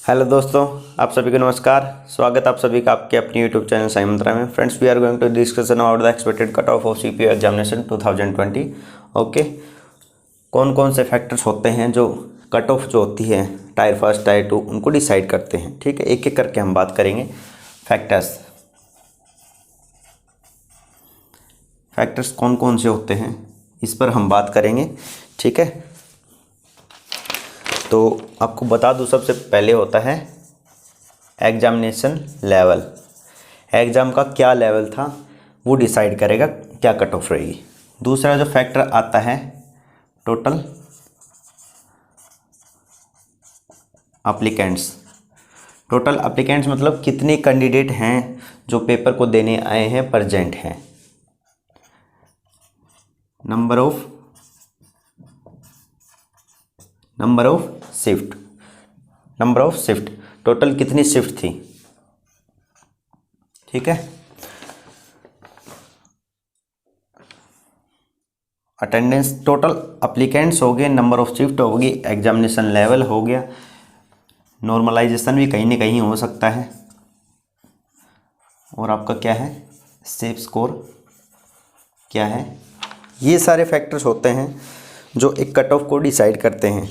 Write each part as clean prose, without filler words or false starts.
Hello दोस्तों, आप सभी को नमस्कार। स्वागत आप सभी का आपके अपने यूट्यूब चैनल साई मंत्रा में। Friends, we are going to discussion about the expected cut off CPU examination 2020। Okay, कौन कौन से फैक्टर्स होते हैं जो कट ऑफ जो होती है टायर फर्स्ट टायर टू उनको डिसाइड करते हैं। ठीक है, एक एक करके हम बात करेंगे। फैक्टर्स कौन कौन से होते हैं इस पर हम बात करेंगे। ठीक है, तो आपको बता दूं, सबसे पहले होता है एग्जामिनेशन लेवल। एग्ज़ाम का क्या लेवल था वो डिसाइड करेगा क्या कट ऑफ रहेगी। दूसरा जो फैक्टर आता है टोटल अप्लीकेंट्स। टोटल अप्लीकेंट्स मतलब कितने कैंडिडेट हैं जो पेपर को देने आए हैं, प्रेजेंट हैं। नंबर ऑफ शिफ्ट टोटल कितनी शिफ्ट थी। ठीक है, अटेंडेंस, टोटल अप्लीकेंट्स हो गए, नंबर ऑफ शिफ्ट होगी, एग्जामिनेशन लेवल हो गया, नॉर्मलाइजेशन भी कहीं ना कहीं हो सकता है, और आपका क्या है सेफ स्कोर क्या है। ये सारे फैक्टर्स होते हैं जो एक कट ऑफ को डिसाइड करते हैं।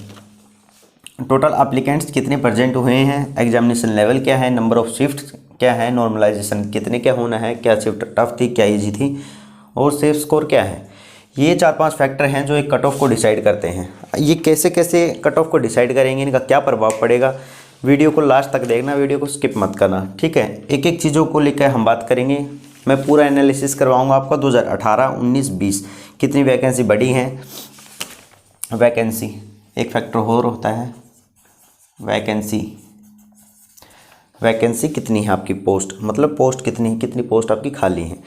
टोटल एप्लीकेंट्स कितने प्रेजेंट हुए हैं, एग्जामिनेशन लेवल क्या है, नंबर ऑफ शिफ्ट क्या है, नॉर्मलाइजेशन कितने क्या होना है, क्या शिफ्ट टफ थी क्या इजी थी, और सेफ स्कोर क्या है। ये 4-5 फैक्टर हैं जो एक कट ऑफ को डिसाइड करते हैं। ये कैसे कैसे कट ऑफ को डिसाइड करेंगे, इनका क्या प्रभाव पड़ेगा, वीडियो को लास्ट तक देखना, वीडियो को स्किप मत करना। ठीक है, एक एक चीज़ों को लेकर हम बात करेंगे। मैं पूरा एनालिसिस करवाऊँगा आपका 2018, 19, 20 कितनी वैकेंसी बढ़ी हैं। वैकेंसी एक फैक्टर और होता है, वैकेंसी कितनी है आपकी पोस्ट, मतलब पोस्ट कितनी पोस्ट आपकी खाली है।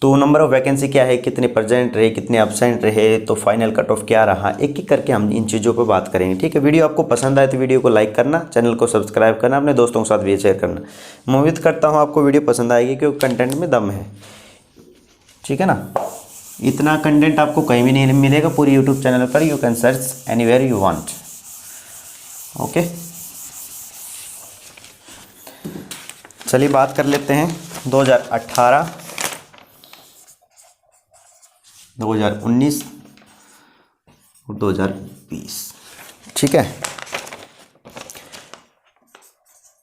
तो नंबर ऑफ वैकेंसी क्या है, कितने प्रेजेंट रहे, कितने एब्सेंट रहे, तो फाइनल कट ऑफ क्या रहा, एक एक करके हम इन चीज़ों पर बात करेंगे। ठीक है, वीडियो आपको पसंद आए तो वीडियो को लाइक करना, चैनल को सब्सक्राइब करना, अपने दोस्तों के साथ भी शेयर करना। मैं उम्मीद करता हूँ आपको वीडियो पसंद आएगी क्योंकि कंटेंट में दम है। ठीक है ना, इतना कंटेंट आपको कहीं भी नहीं मिलेगा पूरी यूट्यूब चैनल पर। You can search anywhere you want. Okay, चलिए बात कर लेते हैं 2018, 2019 और 2020। ठीक है,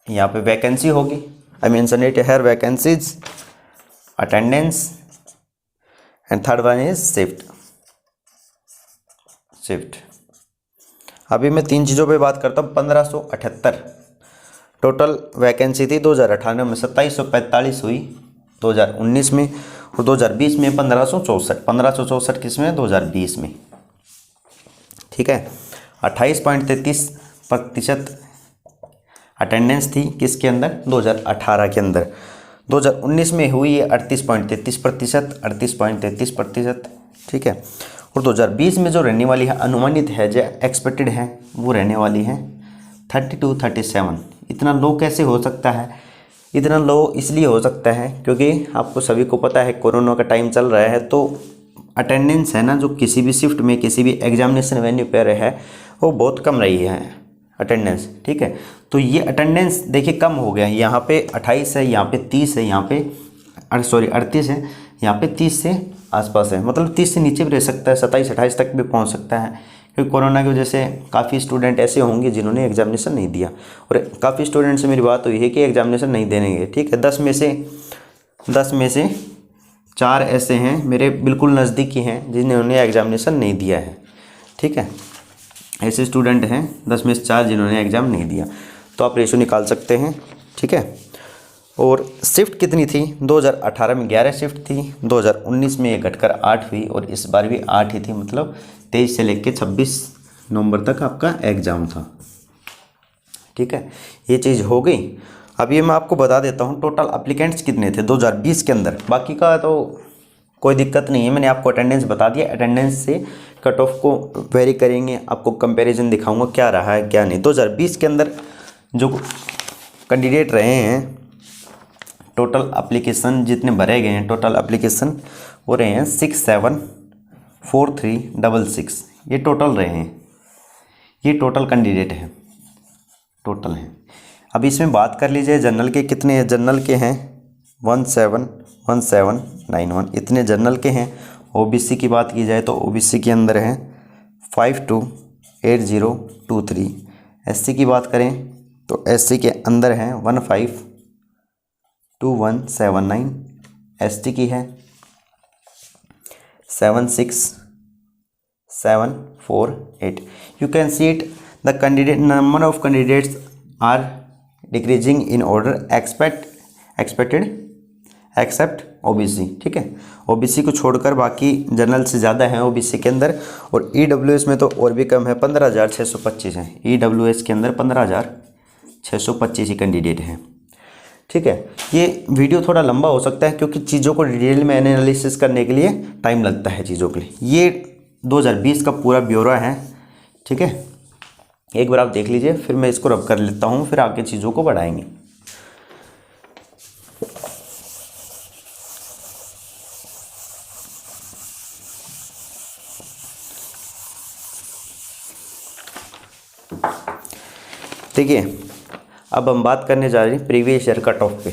यहाँ पे वैकेंसी होगी, I mention it here, vacancies, attendance, and third one is shift. अभी मैं 3 चीज़ों पे बात करता हूँ। 1578 टोटल वैकेंसी थी 2018 में, 2745 हुई 2019 में, और 2020 में 1564 किस में, 2020 में। ठीक है, 28.33% अटेंडेंस थी किसके अंदर, 2018 के अंदर। 2019 में हुई है 38.33%। ठीक है, और 2020 में जो रहने वाली है, अनुमानित है, जो एक्सपेक्टेड है, वो रहने वाली है 32-37। इतना लो कैसे हो सकता है, इतना लो इसलिए हो सकता है क्योंकि आपको सभी को पता है कोरोना का टाइम चल रहा है, तो अटेंडेंस है ना जो किसी भी शिफ्ट में किसी भी एग्जामिनेशन वेन्यू पर है वो बहुत कम रही है अटेंडेंस। ठीक है, तो ये अटेंडेंस देखिए कम हो गया है। यहाँ पे 28 है, यहाँ पे 30 है, यहाँ पे 38 है, यहाँ पे 30 से आसपास है, मतलब 30 से नीचे भी रह सकता है, 27-28 तक भी पहुँच सकता है। क्योंकि कोरोना की वजह से काफ़ी स्टूडेंट ऐसे होंगे जिन्होंने एग्जामिनेशन नहीं दिया, और काफ़ी स्टूडेंट से मेरी बात हुई है कि एग्जामिनेशन नहीं देंगे। ठीक है, 10 में से 4 ऐसे हैं मेरे बिल्कुल नज़दीकी हैं जिन्होंने एग्जामिनेशन नहीं दिया है। ठीक है, ऐसे स्टूडेंट हैं 10 में से 4 जिन्होंने एग्ज़ाम नहीं दिया, तो आप रेशो निकाल सकते हैं। ठीक है, और शिफ्ट कितनी थी, 2018 में 11 शिफ्ट थी, 2019 में ये घटकर 8 हुई, और इस बार भी 8 ही थी, मतलब 23 से लेकर 26 नवंबर तक आपका एग्ज़ाम था। ठीक है, ये चीज़ हो गई। अब ये मैं आपको बता देता हूँ टोटल एप्लीकेंट्स कितने थे 2020 के अंदर। बाकी का तो कोई दिक्कत नहीं है, मैंने आपको अटेंडेंस बता दिया। अटेंडेंस से कट ऑफ को वेरी करेंगे, आपको कंपैरिजन दिखाऊंगा क्या रहा है क्या नहीं। 2020 के अंदर जो कैंडिडेट रहे हैं, टोटल एप्लीकेशन जितने भरे गए हैं, टोटल एप्लीकेशन वो रहे हैं 674366। ये टोटल रहे हैं, ये टोटल कैंडिडेट हैं, टोटल हैं। अब इसमें बात कर लीजिए जनरल के कितने हैं। जनरल के हैं 171791, इतने जनरल के हैं। ओबीसी की बात की जाए तो ओबीसी के अंदर हैं 528023। एससी की बात करें तो एससी के अंदर हैं 152179। एसटी की है 76748। You can see it, the candidate number of candidates are decreasing in order expected except OBC। ठीक है, OBC को छोड़कर बाकी जनरल से ज़्यादा हैं OBC के अंदर, और EWS में तो और भी कम है, 15,625 हैं। EWS के अंदर 15,625 ही कैंडिडेट हैं। ठीक है, ये वीडियो थोड़ा लंबा हो सकता है क्योंकि चीज़ों को डिटेल में एनालिसिस करने के लिए टाइम लगता है चीज़ों के लिए। ये 2020 का पूरा ब्यौरा है। ठीक है, एक बार आप देख लीजिए, फिर मैं इसको रब कर लेता हूँ, फिर आगे चीज़ों को बढ़ाएंगे। देखिए, अब हम बात करने जा रहे हैं प्रीवियस ईयर कट ऑफ पे।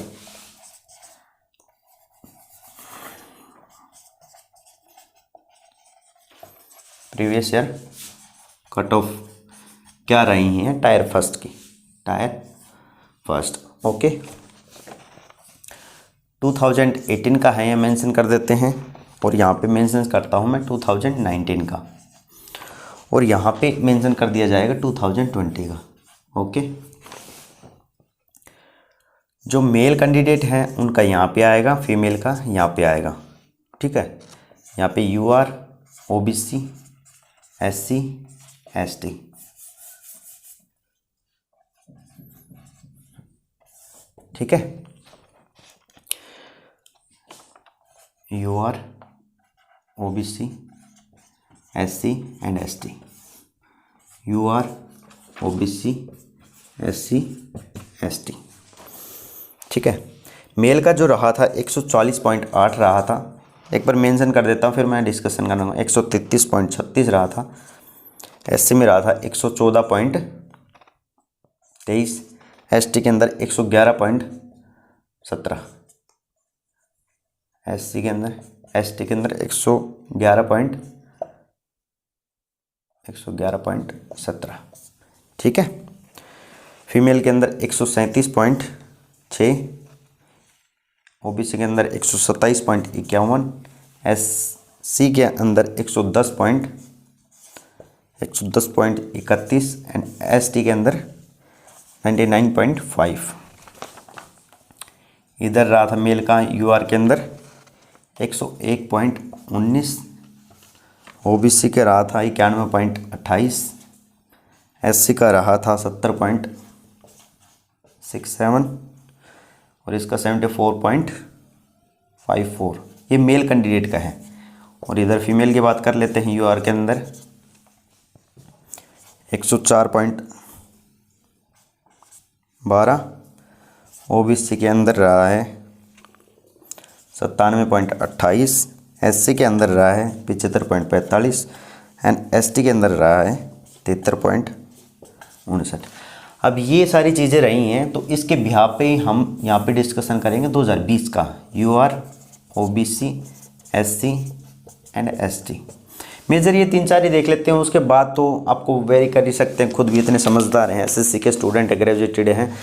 प्रीवियस ईयर कट ऑफ क्या रही हैं टायर फर्स्ट की, टायर फर्स्ट। ओके, 2018 का है, ये मेंशन कर देते हैं, और यहाँ पे मेंशन करता हूँ मैं 2019 का, और यहाँ पे मेंशन कर दिया जाएगा 2020 का। ओके, जो मेल कैंडिडेट हैं उनका यहाँ पे आएगा, फीमेल का यहाँ पे आएगा। ठीक है, यहाँ पे UR, OBC, SC, ST। ठीक है, UR, OBC, SC and ST। UR, OBC, SC, ST। ठीक है, मेल का जो रहा था 140.8 रहा था, एक बार मेंशन कर देता हूँ फिर मैं डिस्कशन करूँगा। 133.36 रहा था। SC में रहा था 114.23। ST के अंदर 111.17। SC के अंदर, ST के अंदर 111.17। ठीक है, फीमेल के अंदर 137.6, OBC के अंदर 127.51, SC के अंदर 110.31 एंड ST के अंदर 99.5। इधर रहा था मेल का UR के अंदर 101.19, OBC के रहा था 91.28, SC का रहा था 70.67 और इसका 74.54। ये मेल कैंडिडेट का है। और इधर फीमेल की बात कर लेते हैं। UR के अंदर 104.12, OBC के अंदर रहा है 97.28, SC के अंदर रहा है 75.45 एंड ST के अंदर रहा है 73.59। अब ये सारी चीज़ें रही हैं, तो इसके बिहार पे ही हम यहाँ पे डिस्कशन करेंगे 2020 का UR, OBC, SC and ST। Major ये 3-4 ही देख लेते हैं, उसके बाद तो आपको वेरी कर ही सकते हैं, खुद भी इतने समझदार हैं, SSC के स्टूडेंट ग्रेजुएटेड हैं,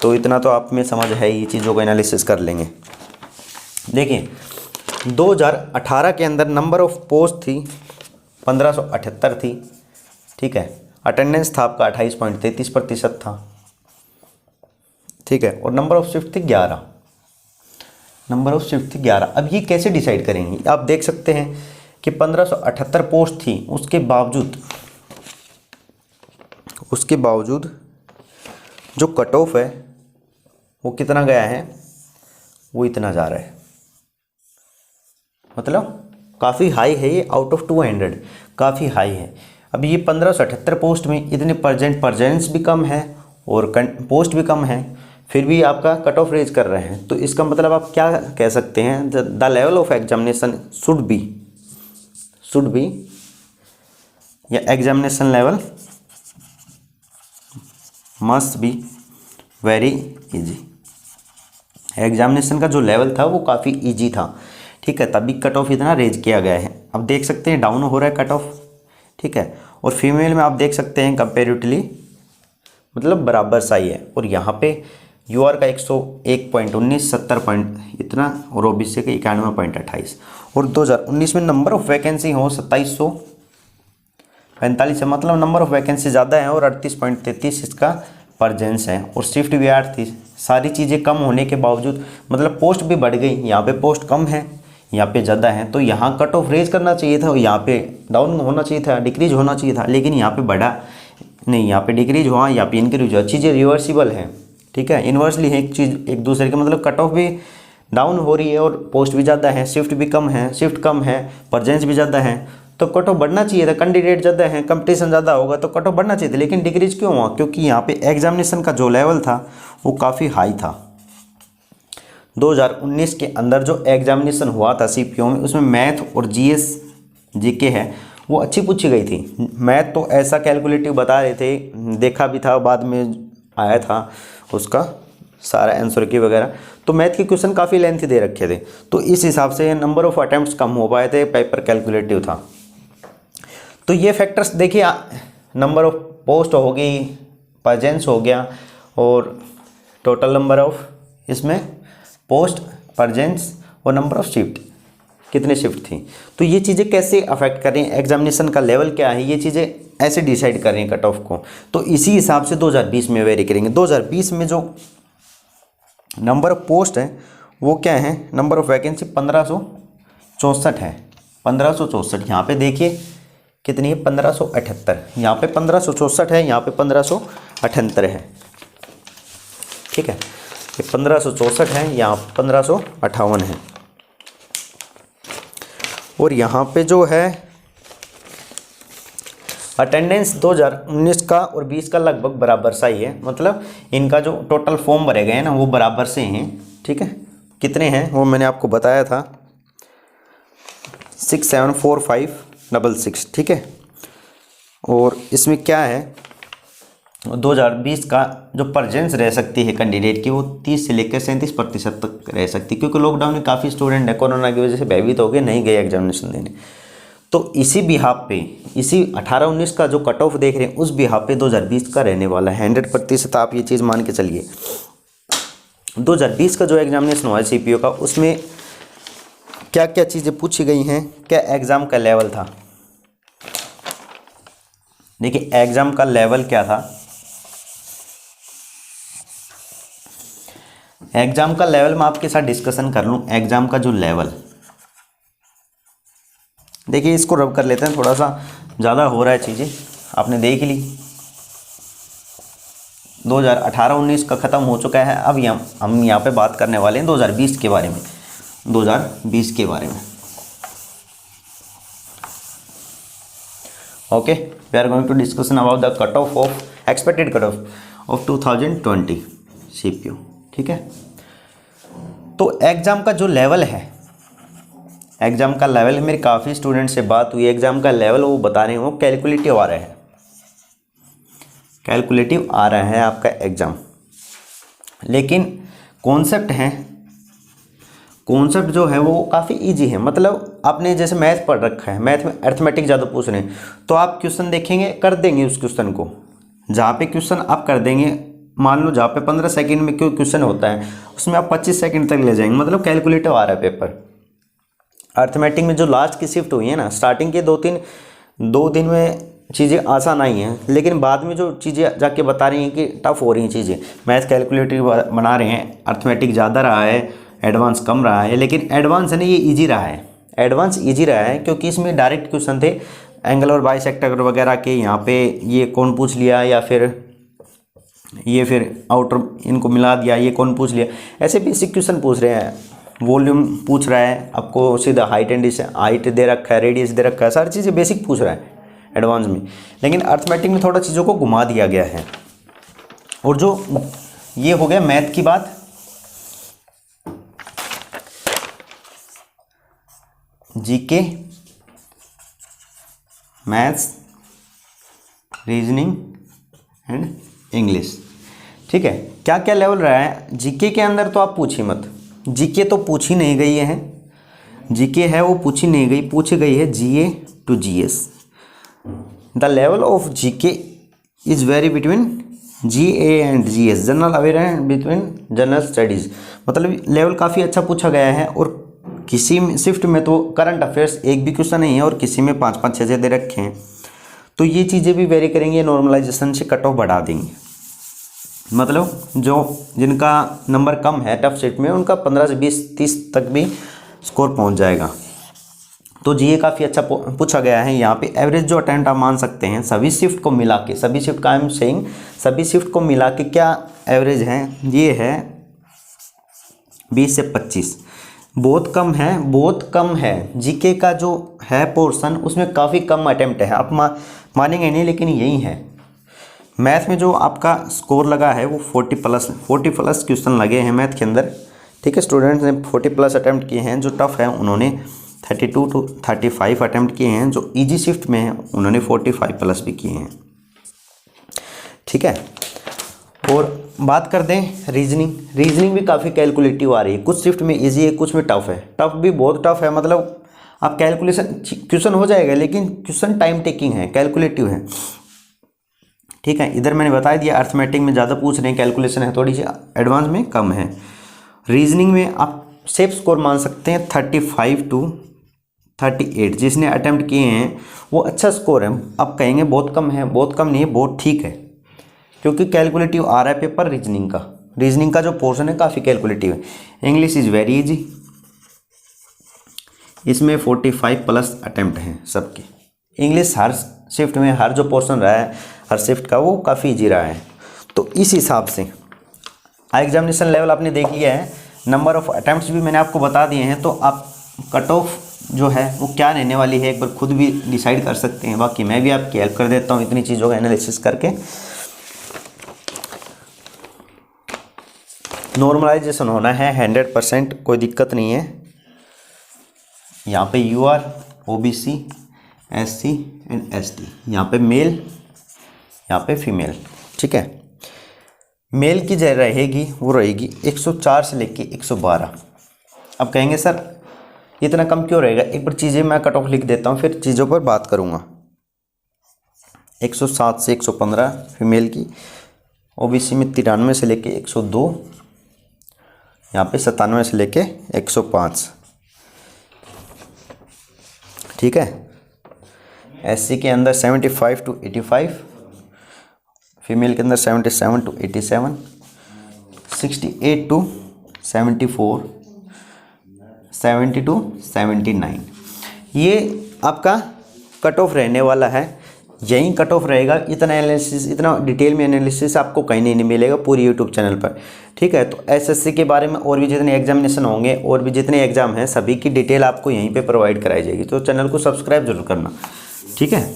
तो इतना तो आप में समझ है ही, चीज़ों को एनालिसिस कर लेंगे। देखिए, 2018 के अंदर नंबर ऑफ पोस्ट थी 1578 थी। ठीक है, अटेंडेंस था आपका 28.33% था। ठीक है, और नंबर ऑफ शिफ्ट थी 11। नंबर ऑफ शिफ्ट थी 11। अब ये कैसे डिसाइड करेंगे, आप देख सकते हैं कि 1578 पोस्ट थी, उसके बावजूद जो कट ऑफ है वो कितना गया है, वो इतना जा रहा है, मतलब काफ़ी हाई है ये, आउट ऑफ 200 काफ़ी हाई है। अब ये 1578 पोस्ट में इतने परजेंस भी कम है और पोस्ट भी कम है, फिर भी आपका कट ऑफ रेज कर रहे हैं, तो इसका मतलब आप क्या कह सकते हैं, the level of examination should be या examination level must be very easy. Examination का जो लेवल था वो काफ़ी इजी था, ठीक है, तभी कट ऑफ इतना रेज किया गया है। अब देख सकते हैं डाउन हो रहा है कट ऑफ, ठीक है, और फीमेल में आप देख सकते हैं कंपेरेटिवली मतलब बराबर सा ही है। और यहाँ पे यूआर का 101.19 70 पॉइंट इतना, और ओबीसी का 91.28। और 2019 में नंबर ऑफ वैकेंसी हो 2745 है, मतलब नंबर ऑफ वैकेंसी ज़्यादा है, और 38.33 इसका परजेंस है। और शिफ्ट भी 8 थी। सारी चीज़ें कम होने के बावजूद मतलब पोस्ट भी बढ़ गई, यहाँ पे पोस्ट कम है, यहाँ पे ज़्यादा है, तो यहाँ कट ऑफ रेज करना चाहिए था, यहाँ पे डाउन होना चाहिए था, डिक्रीज होना चाहिए था, लेकिन यहाँ पे बढ़ा नहीं, यहाँ पे डिक्रीज हुआ, यहाँ पे इंक्रीज हुआ। चीज़ें रिवर्सिबल है, ठीक है, इन्वर्सली है एक चीज़ एक दूसरे के, मतलब कट ऑफ भी डाउन हो रही है और पोस्ट भी ज़्यादा है, शिफ्ट भी कम है, शिफ्ट कम है, परजेंस भी ज़्यादा है, तो कट ऑफ बढ़ना चाहिए था। कैंडिडेट ज़्यादा है, कंपटीशन ज़्यादा होगा तो कट ऑफ बढ़ना चाहिए था, लेकिन डिक्रीज क्यों हुआ? क्योंकि यहाँ पे एग्जामिनेशन का जो लेवल था वो काफ़ी हाई था। 2019 के अंदर जो एग्जामिनेशन हुआ था सीपीओ में, उसमें मैथ और जीएस जीके है वो अच्छी पूछी गई थी। मैथ तो ऐसा कैलकुलेटिव बता रहे थे, देखा भी था, बाद में आया था उसका सारा आंसर की वगैरह, तो मैथ के क्वेश्चन काफ़ी लेंथी दे रखे थे, तो इस हिसाब से नंबर ऑफ अटैम्प्ट्स कम हो पाए थे, पेपर कैलकुलेटिव था। तो ये फैक्टर्स देखिए, नंबर ऑफ पोस्ट हो गई, परजेंस हो गया, और टोटल नंबर ऑफ इसमें पोस्ट, परजेंस और नंबर ऑफ शिफ्ट, कितने शिफ्ट थी, तो ये चीज़ें कैसे अफेक्ट कर रही हैं, एग्जामिनेशन का लेवल क्या है, ये चीज़ें ऐसे डिसाइड कर रही हैं कट ऑफ को। तो इसी हिसाब से 2020 में वेरी करेंगे। 2020 में जो नंबर ऑफ पोस्ट है वो क्या है, नंबर ऑफ वैकेंसी 1564 है, 1564। यहाँ पे देखिए कितनी है, 1578, यहाँ पे 1564 है, यहाँ पे 1578 है, ठीक है, ये 1564 है, यहाँ 1558 है, और यहाँ पे जो है अटेंडेंस 2019 का और 20 का लगभग बराबर सा ही है, मतलब इनका जो टोटल फॉर्म भरे गए हैं ना वो बराबर से हैं, ठीक है। कितने हैं वो मैंने आपको बताया था, 674566, ठीक है। और इसमें क्या है, 2020 का जो परजेंस रह सकती है कैंडिडेट की वो 30 से लेकर 37% तक रह सकती है, क्योंकि लॉकडाउन में काफ़ी स्टूडेंट है कोरोना की वजह से भयभीत हो गए, नहीं गए एग्जामिनेशन देने। तो इसी बिहाफ पे, इसी 18-19 का जो कट ऑफ देख रहे हैं उस बिहाफ पे 2020 का रहने वाला है 100%। आप ये चीज़ मान के चलिए। 2020 का जो एग्जामिनेशन हुआ है सीपीओ का, उसमें क्या क्या चीज़ें पूछी गई हैं, क्या एग्ज़ाम का लेवल था। देखिए एग्ज़ाम का लेवल क्या था, एग्ज़ाम का लेवल मैं आपके साथ डिस्कशन कर लूँ। एग्ज़ाम का जो लेवल, देखिए इसको रब कर लेते हैं, थोड़ा सा ज़्यादा हो रहा है चीज़ें, आपने देख ली। 2018-19 का ख़त्म हो चुका है, अब हम यहाँ पे बात करने वाले हैं 2020 के बारे में। 2020 के बारे में okay, we are going to discussion about the cut off off expected cut off 2020 CPO, ठीक है। तो एग्ज़ाम का जो लेवल है, एग्ज़ाम का लेवल, मेरे काफ़ी स्टूडेंट से बात हुई, एग्ज़ाम का लेवल वो बता रहे हैं वो कैलकुलेटिव आ रहा है, कैलकुलेटिव आ रहा है आपका एग्ज़ाम, लेकिन कॉन्सेप्ट है, कॉन्सेप्ट जो है वो काफ़ी इजी है। मतलब आपने जैसे मैथ पढ़ रखा है, मैथ में अर्थमेटिक ज़्यादा पूछ रहे हैं, तो आप क्वेश्चन देखेंगे, कर देंगे उस क्वेश्चन को, जहाँ पे क्वेश्चन आप कर देंगे, मान लो जहाँ पे 15 सेकंड में क्यों क्वेश्चन होता है उसमें आप 25 सेकंड तक ले जाएंगे, मतलब कैलकुलेटिव आ रहा है पेपर। अर्थमेटिक में जो लास्ट की शिफ्ट हुई है ना, स्टार्टिंग के 2 दिन में चीज़ें आसान आई हैं, लेकिन बाद में जो चीज़ें जाके बता रही हैं कि टफ हो रही हैं चीज़ें, मैथ कैलकुलेटिव बना रहे हैं, अर्थमेटिक ज़्यादा रहा है, एडवांस कम रहा है, लेकिन एडवांस है ना ये ईजी रहा है, एडवांस ईजी रहा है क्योंकि इसमें डायरेक्ट क्वेश्चन थे एंगल और बाइसेक्टर वगैरह के, यहाँ पे ये कौन पूछ लिया, या फिर ये फिर आउटर इनको मिला दिया, ये कौन पूछ लिया, ऐसे बेसिक क्वेश्चन पूछ रहे हैं। वॉल्यूम पूछ रहा है आपको, सीधा हाइट एंड हाइट दे रखा है, रेडियस दे रखा है, सारी चीज़ें बेसिक पूछ रहा है एडवांस में, लेकिन अर्थमेटिक में थोड़ा चीज़ों को घुमा दिया गया है। और जो ये हो गया मैथ की बात, GK, maths, reasoning and English, ठीक है। क्या क्या लेवल रहा है जीके के अंदर, तो आप पूछिए मत, जीके तो पूछी नहीं गई है, जीके है वो पूछी नहीं गई, पूछी गई है GA to GS. The level of GK is very between GA and GS, general awareness between general studies, मतलब लेवल काफ़ी अच्छा पूछा गया है। और किसी में शिफ्ट में तो करंट अफेयर्स एक भी क्वेश्चन नहीं है, और किसी में 5-5 6 दे रखे हैं, तो ये चीज़ें भी वेरी करेंगे, नॉर्मलाइजेशन से कट ऑफ बढ़ा देंगे। मतलब जो जिनका नंबर कम है टफ सेट में, उनका 15 से 20-30 तक भी स्कोर पहुंच जाएगा। तो जीए काफ़ी अच्छा पूछा गया है। यहाँ पे एवरेज जो अटेम्प्ट आप मान सकते हैं सभी शिफ्ट को मिला के, सभी शिफ्ट का आई एम सेइंग, सभी शिफ्ट को मिला के क्या एवरेज है, ये है 20 से 25। बहुत कम है, बहुत कम है। जीके का जो है पोर्शन उसमें काफ़ी कम अटेम्प्ट है, आप मानेंगे नहीं लेकिन यही है। मैथ में जो आपका स्कोर लगा है वो 40 प्लस क्वेश्चन लगे हैं मैथ के अंदर, ठीक है। स्टूडेंट्स ने 40 प्लस अटैम्प्ट किए हैं, जो टफ है उन्होंने 32 to 35 अटैम्प्ट किए हैं, जो इजी शिफ्ट में हैं उन्होंने 45 प्लस भी किए हैं, ठीक है। और बात कर दें रीजनिंग भी काफ़ी कैलकुलेटिव आ रही है, कुछ शिफ्ट में इजी है, कुछ में टफ है, टफ भी बहुत टफ है, मतलब आप कैलकुलेशन क्वेश्चन हो जाएगा लेकिन क्वेश्चन टाइम टेकिंग है, कैलकुलेटिव है, ठीक है। इधर मैंने बता दिया अर्थमेटिक में ज़्यादा पूछ रहे हैं, कैलकुलेशन है थोड़ी सी, एडवांस में कम है। रीजनिंग में आप सेफ स्कोर मान सकते हैं 35 to 38, जिसने अटेम्प्ट किए हैं वो अच्छा स्कोर है। आप कहेंगे बहुत कम है, बहुत कम नहीं है, बहुत ठीक है, क्योंकि कैलकुलेटिव आ रहा है पेपर रीजनिंग का जो पोर्शन है काफ़ी कैलकुलेटिव है। इंग्लिश इज़ वेरी इजी, इसमें 45 प्लस अटेम्प्ट हैं सबके। इंग्लिश हर शिफ्ट में हर जो पोर्शन रहा है हर शिफ्ट का वो काफ़ी इजी रहा है। तो इस हिसाब से एग्जामिनेशन लेवल आपने देख लिया है, नंबर ऑफ अटेम्प्ट्स भी मैंने आपको बता दिए हैं, तो आप कट ऑफ जो है वो क्या रहने वाली है एक बार खुद भी डिसाइड कर सकते हैं। बाकी मैं भी आपकी हेल्प कर देता हूँ इतनी चीज़ों का एनालिसिस करके। नॉर्मलाइजेशन होना है 100%, कोई दिक्कत नहीं है। यहाँ पे UR, OBC, SC and ST, यहाँ पे मेल, यहाँ पे फीमेल, ठीक है। मेल की जो रहेगी वो रहेगी 104 से लेके 112। अब कहेंगे सर इतना कम क्यों रहेगा, एक बार चीज़ें मैं कट ऑफ लिख देता हूँ फिर चीज़ों पर बात करूँगा। 107 से 115 फीमेल की, OBC में 93 से लेके 102, यहाँ पे 97 से लेके 105, ठीक है। SC के अंदर 75 to 85, फीमेल के अंदर 77 to 87, 68 to 74, 70 to 79। ये आपका कट ऑफ रहने वाला है, यही कट ऑफ रहेगा। इतना एनालिसिस, इतना डिटेल में एनालिसिस आपको कहीं नहीं मिलेगा पूरी यूट्यूब चैनल पर, ठीक है। तो SSC के बारे में और भी जितने एग्जामिनेशन होंगे और भी जितने एग्जाम हैं सभी की डिटेल आपको यहीं पे प्रोवाइड कराई जाएगी, तो चैनल को सब्सक्राइब जरूर करना, ठीक है।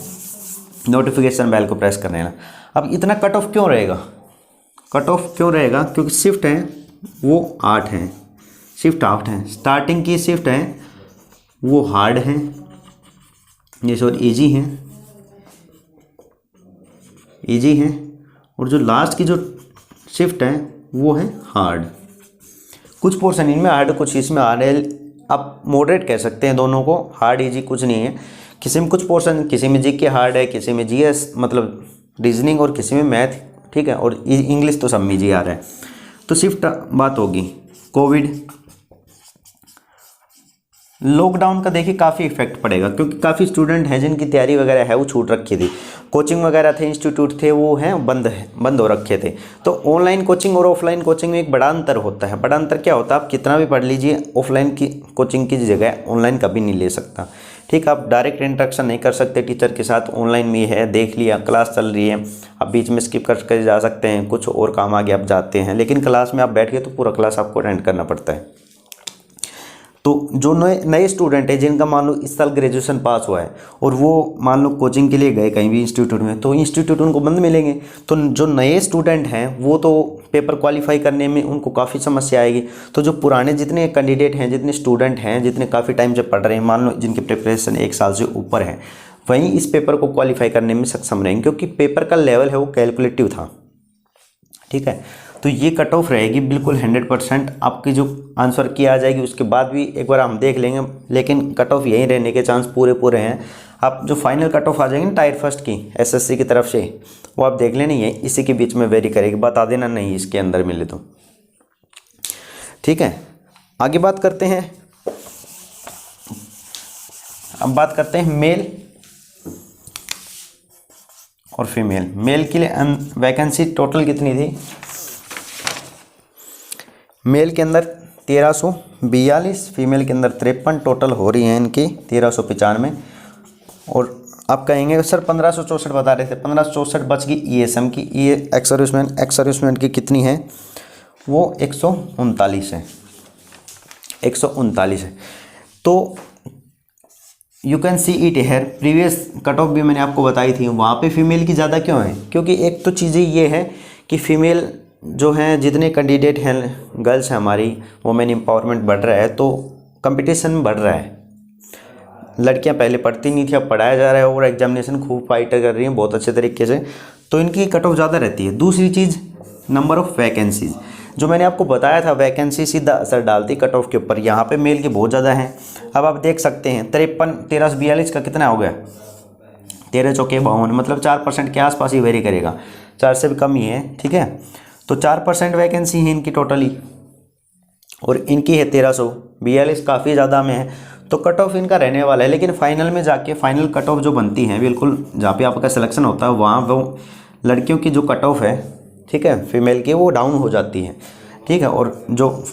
नोटिफिकेशन बेल को प्रेस कर लेना। अब इतना कट ऑफ क्यों रहेगा, कट ऑफ क्यों रहेगा, क्योंकि शिफ्ट है वो 8 हैं, शिफ्ट 8 हैं। स्टार्टिंग की शिफ्ट है वो हार्ड हैं, ये सॉरी ईजी हैं, और जो लास्ट की जो शिफ्ट है वो है हार्ड। कुछ पोर्शन इनमें हार्ड, कुछ इसमें हार्ड है, आप मॉडरेट कह सकते हैं दोनों को, हार्ड इजी कुछ नहीं है। किसी में कुछ पोर्शन, किसी में जीके हार्ड है, किसी में GS मतलब रीजनिंग, और किसी में मैथ, ठीक है। और इंग्लिश तो सब में जी आ रहा है। तो शिफ्ट बात होगी। कोविड, लॉकडाउन का देखिए काफ़ी इफेक्ट पड़ेगा, क्योंकि काफ़ी स्टूडेंट हैं जिनकी तैयारी वगैरह है वो छूट रखी थी, कोचिंग वगैरह थे, इंस्टीट्यूट थे वो हैं बंद हो रखे थे। तो ऑनलाइन कोचिंग और ऑफलाइन कोचिंग में एक बड़ा अंतर होता है। बड़ा अंतर क्या होता है, आप कितना भी पढ़ लीजिए ऑफलाइन की कोचिंग की जगह ऑनलाइन कभी नहीं ले सकता, ठीक है। आप डायरेक्ट इंटरेक्शन नहीं कर सकते टीचर के साथ, ऑनलाइन में है, देख लिया क्लास चल रही है, आप बीच में स्किप करके जा सकते हैं, कुछ और काम आ गया आप जाते हैं, लेकिन क्लास में आप बैठ गए तो पूरा क्लास आपको अटेंड करना पड़ता है। तो जो नए स्टूडेंट है जिनका मान लो इस साल ग्रेजुएशन पास हुआ है और वो मान लो कोचिंग के लिए गए कहीं भी इंस्टीट्यूट में, तो इंस्टीट्यूट उनको बंद मिलेंगे। तो जो नए स्टूडेंट हैं वो तो पेपर क्वालिफाई करने में उनको काफ़ी समस्या आएगी। तो जो पुराने जितने कैंडिडेट हैं, जितने स्टूडेंट हैं, जितने काफ़ी टाइम से पढ़ रहे हैं, मान लो जिनकी प्रिपरेशन 1 साल से ऊपर है, वहीं इस पेपर को क्वालिफाई करने में सक्षम रहेंगे, क्योंकि पेपर का लेवल है वो कैलकुलेटिव था, ठीक है। तो ये कट ऑफ रहेगी बिल्कुल 100%। आपकी जो आंसर की आ जाएगी उसके बाद भी एक बार हम देख लेंगे, लेकिन कट ऑफ यहीं रहने के चांस पूरे हैं। आप जो फाइनल कट ऑफ आ जाएगी ना टायर फर्स्ट की एसएससी की तरफ से, वो आप देख लेना, है इसी के बीच में वेरी करेगी, बता देना नहीं इसके अंदर मिले तो। ठीक है, आगे बात करते हैं। अब बात करते हैं मेल और फीमेल। मेल के लिए वैकेंसी टोटल कितनी थी? मेल के अंदर 1342, फीमेल के अंदर 53, टोटल हो रही हैं इनकी 1395। और आप कहेंगे सर 1564 बता रहे थे, 1564 बच गई ईएसएम की। ये एक्स सर्विसमैन की कितनी है? वो 139 है, 139 है। तो you can see it here. Previous cut off भी मैंने आपको बताई थी, वहाँ पे फीमेल की ज़्यादा क्यों है? क्योंकि एक तो चीज़ें ये है कि फीमेल जो हैं, जितने कैंडिडेट हैं गर्ल्स हैं हमारी, वुमेन एम्पावरमेंट बढ़ रहा है, तो कंपटीशन बढ़ रहा है। लड़कियां पहले पढ़ती नहीं थी, अब पढ़ाया जा रहा है और एग्जामिनेशन खूब फाइट कर रही हैं बहुत अच्छे तरीके से, तो इनकी कट ऑफ ज़्यादा रहती है। दूसरी चीज़ नंबर ऑफ़ वैकेंसीज, जो मैंने आपको बताया था वैकेंसी सीधा असर डालती कट ऑफ के ऊपर। यहाँ पे मेल के बहुत ज़्यादा हैं। अब आप देख सकते हैं 53, 1342 का कितना हो गया? 13 चौके 52, मतलब 4% के आसपास ही वेरी करेगा, 4 से भी कम ही है। ठीक है, तो 4% वैकेंसी है इनकी टोटली, और इनकी है 1342, काफ़ी ज़्यादा में है, तो कट ऑफ इनका रहने वाला है। लेकिन फाइनल में जाके फाइनल कट ऑफ जो बनती है बिल्कुल जहाँ पे आपका सिलेक्शन होता है, वहाँ वो लड़कियों की जो कट ऑफ है, ठीक है, फीमेल की, वो डाउन हो जाती है। ठीक है, और जो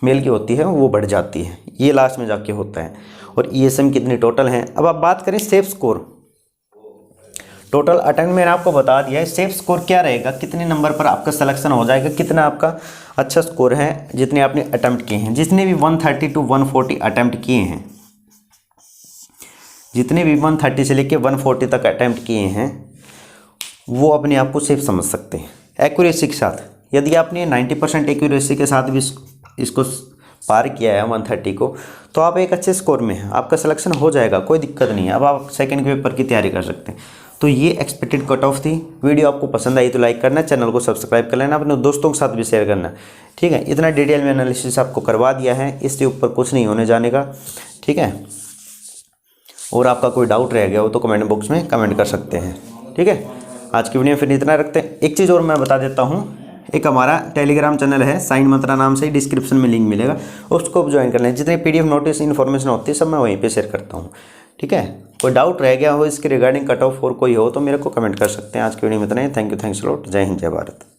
मेल की होती है वो बढ़ जाती है, ये लास्ट में जाके होता है। और ईएसएम कितनी टोटल हैं? अब आप बात करें सेफ स्कोर, टोटल अटेम्प्ट मैंने आपको बता दिया है। सेफ स्कोर क्या रहेगा, कितने नंबर पर आपका सिलेक्शन हो जाएगा, कितना आपका अच्छा स्कोर है जितने आपने अटेम्प्ट किए हैं। जितने भी 130 to 140 अटेम्प्ट किए हैं, जितने भी 130 से लेके 140 तक अटेम्प्ट किए हैं, वो अपने आप को सेफ समझ सकते हैं एक्यूरेसी के साथ। यदि आपने 90% एक्यूरेसी के साथ भी इसको पार किया है 130 को, तो आप एक अच्छे स्कोर में हैं, आपका सिलेक्शन हो जाएगा, कोई दिक्कत नहीं है। अब आप सेकंड के पेपर की तैयारी कर सकते हैं। तो ये एक्सपेक्टेड कट ऑफ थी। वीडियो आपको पसंद आई तो लाइक करना, चैनल को सब्सक्राइब कर लेना, अपने दोस्तों के साथ भी शेयर करना। ठीक है, इतना डिटेल में एनालिसिस आपको करवा दिया है, इसके ऊपर कुछ नहीं होने जाने का। ठीक है, और आपका कोई डाउट रह गया हो तो कमेंट बॉक्स में कमेंट कर सकते हैं। ठीक है, आज की वीडियो फिर इतना रखते हैं। एक चीज़ और मैं बता देता हूँ, एक हमारा टेलीग्राम चैनल है साइन मंत्रा नाम से, डिस्क्रिप्शन में लिंक मिलेगा, उसको ज्वाइन कर लें। जितने पीडीएफ नोटिस इन्फॉर्मेशन होती है सब मैं वहीं पे शेयर करता हूँ। ठीक है, कोई डाउट रह गया हो इसके रिगार्डिंग कट ऑफ और कोई हो तो मेरे को कमेंट कर सकते हैं। आज की वीडियो में इतना ही। Thank you, thanks a lot. जय हिंद, जय भारत।